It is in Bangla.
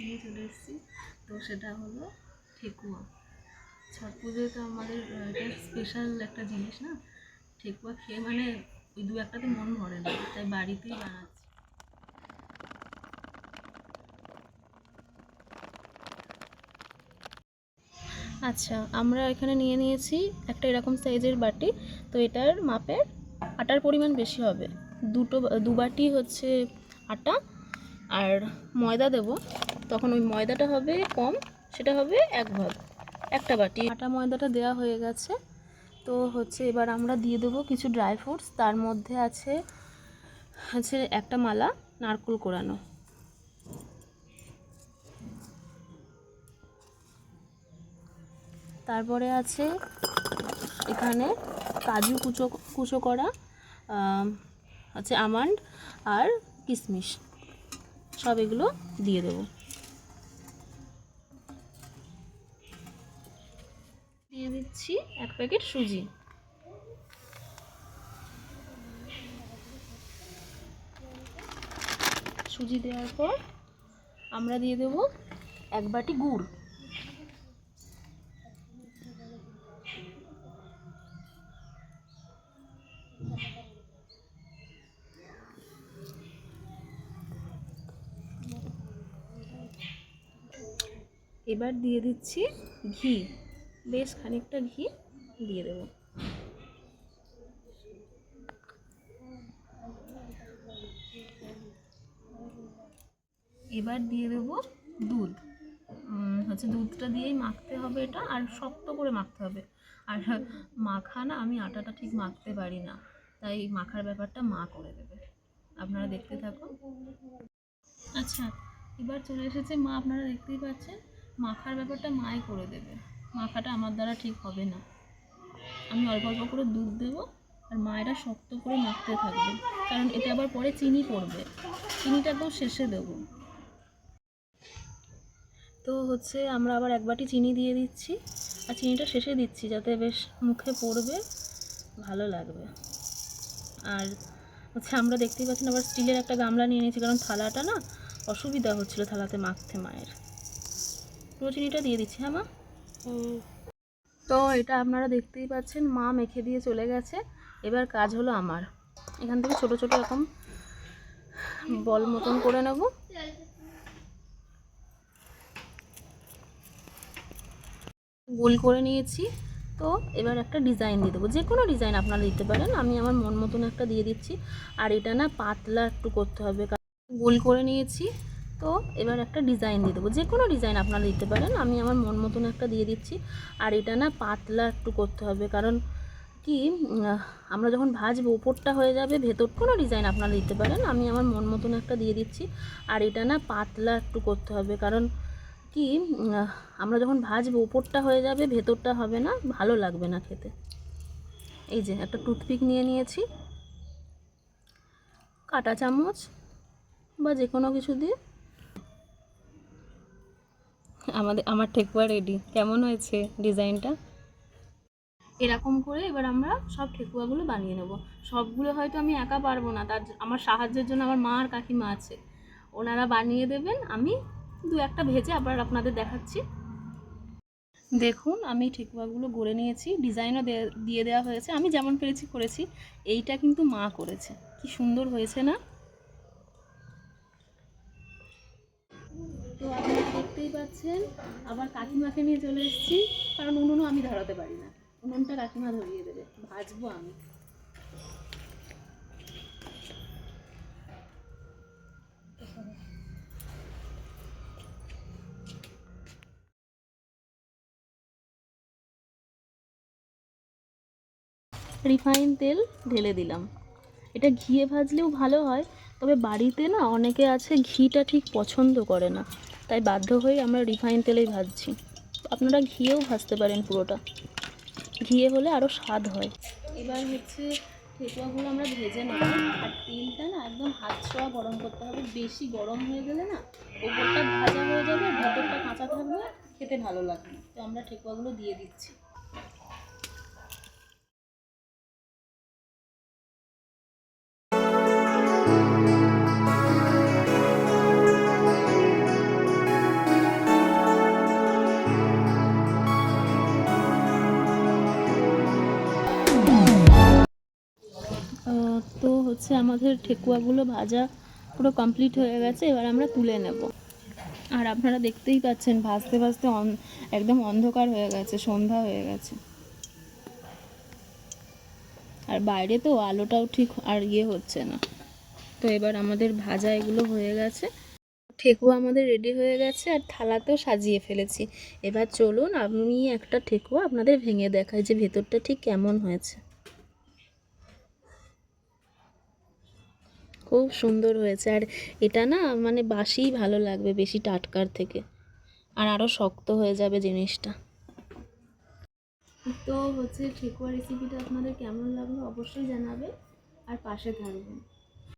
নিয়ে চলে এসেছি। তো সেটা হলো ঠেকুয়া। ছট পুজোয় তো আমাদের এটা স্পেশাল একটা জিনিস না, ঠেকুয়া খেয়ে মানে ওই দু একটাতে মন ভরে না, তাই বাড়িতেই বানাচ্ছি। আচ্ছা, আমরা এখানে নিয়ে নিয়েছি একটা এরকম সাইজের বাটি। তো এটার মাপের আটার পরিমাণ বেশি হবে, দু বাটি হচ্ছে আটা। আর ময়দা দেব, তখন ওই ময়দাটা হবে কম, সেটা হবে এক ভাগ। একটা বাটি আটা ময়দাটা দেওয়া হয়ে গেছে। তো হচ্ছে এবার আমরা দিয়ে দেবো কিছু ড্রাই ফ্রুটস। তার মধ্যে আছে একটা মালা নারকেল কোরানো, তারপরে আছে এখানে কাজু কুচো করা, আছে আমন্ড আর কিশমিশ, সব এগুলো দিয়ে দেবো। দিয়ে দিচ্ছি এক প্যাকেট সুজি। সুজি দেওয়ার পর আমরা দিয়ে দেব এক বাটি গুড়। এবার দিয়ে দিচ্ছি ঘি, বেশ খানিকটা ঘি দিয়ে দেব। এবার দিয়ে দেব দুধ। দুধটা দিয়েই মাখতে হবে এটা, আর শক্ত করে মাখতে হবে। আর মাখা না, আমি আটাটা ঠিক মাখতে পারি না, তাই মাখার ব্যাপারটা মা করে দেবে। আপনারা দেখতে থাকুন। আচ্ছা, এবার চলে এসেছে মা, আপনারা দেখতেই পাচ্ছেন। মাখার ব্যাপারটা মাই করে দেবে, মাখাটা আমার দ্বারা ঠিক হবে না। আমি অল্প অল্প করে দুধ দেবো, আর মায়েরা শক্ত করে মাখতে থাকবে, কারণ এতে আবার পরে চিনি পড়বে। চিনিটাকেও শেষে দেবো। তো আমরা আবার এক বাটি চিনি দিয়ে দিচ্ছি, আর চিনিটা শেষে দিচ্ছি যাতে বেশ মুখে পড়বে, ভালো লাগবে। আর আমরা দেখতেই পাচ্ছেন আবার স্টিলের একটা গামলা নিয়ে নিয়েছি, কারণ থালাটা না অসুবিধা হচ্ছিলো থালাতে মাখতে মায়ের। পুরো চিনিটা দিয়ে দিচ্ছি। হ্যাঁ মা। তো এটা আপনারা দেখতেই পাচ্ছেন, মা মেখে দিয়ে চলে গেছে। এবার কাজ হলো আমার, এখান থেকে ছোট ছোট এরকম বল মতন করে নেব। গোল করে নিয়েছি। তো এবার একটা ডিজাইন দিয়ে দেবো, যে কোনো ডিজাইন আপনারা দিতে পারেন, আমি আমার মন মতন একটা দিয়ে দিচ্ছি। আর এটা না পাতলা একটু করতে হবে, গোল করে নিয়েছি। তো এবার একটা ডিজাইন দিয়ে দেবো, যে কোনো ডিজাইন আপনারা দিতে পারেন, আমি আমার মন মতন একটা দিয়ে দিচ্ছি। আর এটা না পাতলা একটু করতে হবে, কারণ কি আমরা যখন ভাজবো উপরটা হয়ে যাবে, ভেতর কোনো ডিজাইন আপনারা দিতে পারেন, আমি আমার মন মতন একটা দিয়ে দিচ্ছি। আর এটা না পাতলা একটু করতে হবে, কারণ কি আমরা যখন ভাজবো উপরটা হয়ে যাবে, ভেতরটা হবে না, ভালো লাগবে না খেতে। এই যে একটা টুথপিক নিয়ে নিয়েছি, কাঁটা চামচ বা যে কোনো কিছু দিয়ে আমার ঠেকুয়া রেডি। কেমন হয়েছে ডিজাইনটা? এরকম করে এবার আমরা সব ঠেকুয়াগুলো বানিয়ে নেব। সবগুলো হয়তো আমি একা পারবো না, তার আমার সাহায্যের জন্য আমার মা আর কাকিমা আছে, ওনারা বানিয়ে দেবেন। আমি দু একটা ভেজে আবার আপনাদের দেখাচ্ছি। দেখুন, আমি ঠেকুয়াগুলো গড়ে নিয়েছি, ডিজাইনও দিয়ে দেওয়া হয়েছে, আমি যেমন পেরেছি করেছি। এইটা কিন্তু মা করেছে, কি সুন্দর হয়েছে না? তো আপনারা দেখতেই পাচ্ছেন, আবার কাকিমাকে নিয়ে চলে এসেছি, কারণ উনুনও আমি ধরাতে পারি না, উনুনটা কাকিমা ধরিয়ে দেবে, ভাজবো আমি। রিফাইন তেল ঢেলে দিলাম। এটা ঘিয়ে ভাজলেও ভালো হয়, তবে বাড়িতে না অনেকে আছে ঘিটা ঠিক পছন্দ করে না, তাই বাধ্য হয়ে আমরা রিফাইন তেলেই ভাজছি। আপনারা ঘিয়েও ভাজতে পারেন, পুরোটা ঘিয়ে হলে আরও স্বাদ হয়। এবার ঠেকুয়াগুলো আমরা ভেজে নেব। আর তেলটা না একদম হাত ছোঁয়া গরম করতে হবে, বেশি গরম হয়ে গেলে না ওপরটা ভাজা হয়ে যাবে, ভেতরটা কাঁচা থাকবে, খেতে ভালো লাগবে। তো আমরা ঠেকুয়াগুলো দিয়ে দিচ্ছি। হচ্ছে আমাদের ঠেকুয়াগুলো ভাজা পুরো কমপ্লিট হয়ে গেছে, এবার আমরা তুলে নেব। আর আপনারা দেখতেই পাচ্ছেন ভাজতে ভাজতে একদম অন্ধকার হয়ে গেছে, সন্ধ্যা হয়ে গেছে। আর বাইরে তো আলোটাও ঠিক আর হচ্ছে না। তো এবার আমাদের ভাজা এগুলো হয়ে গেছে, ঠেকুয়া আমাদের রেডি হয়ে গেছে, আর থালাতেও সাজিয়ে ফেলেছি। এবার চলুন আমি একটা ঠেকুয়া আপনাদের ভেঙে দেখাই যে ভেতরটা ঠিক কেমন হয়েছে। খুব সুন্দর হয়েছে, আর এটা না মানে বাসিই ভালো লাগবে বেশি টাটকার থেকে, আর আরও শক্ত হয়ে যাবে জিনিসটা। তো হচ্ছে ঠেকুয়া রেসিপিটা আপনাদের কেমন লাগলো অবশ্যই জানাবে, আর পাশে থাকবেন।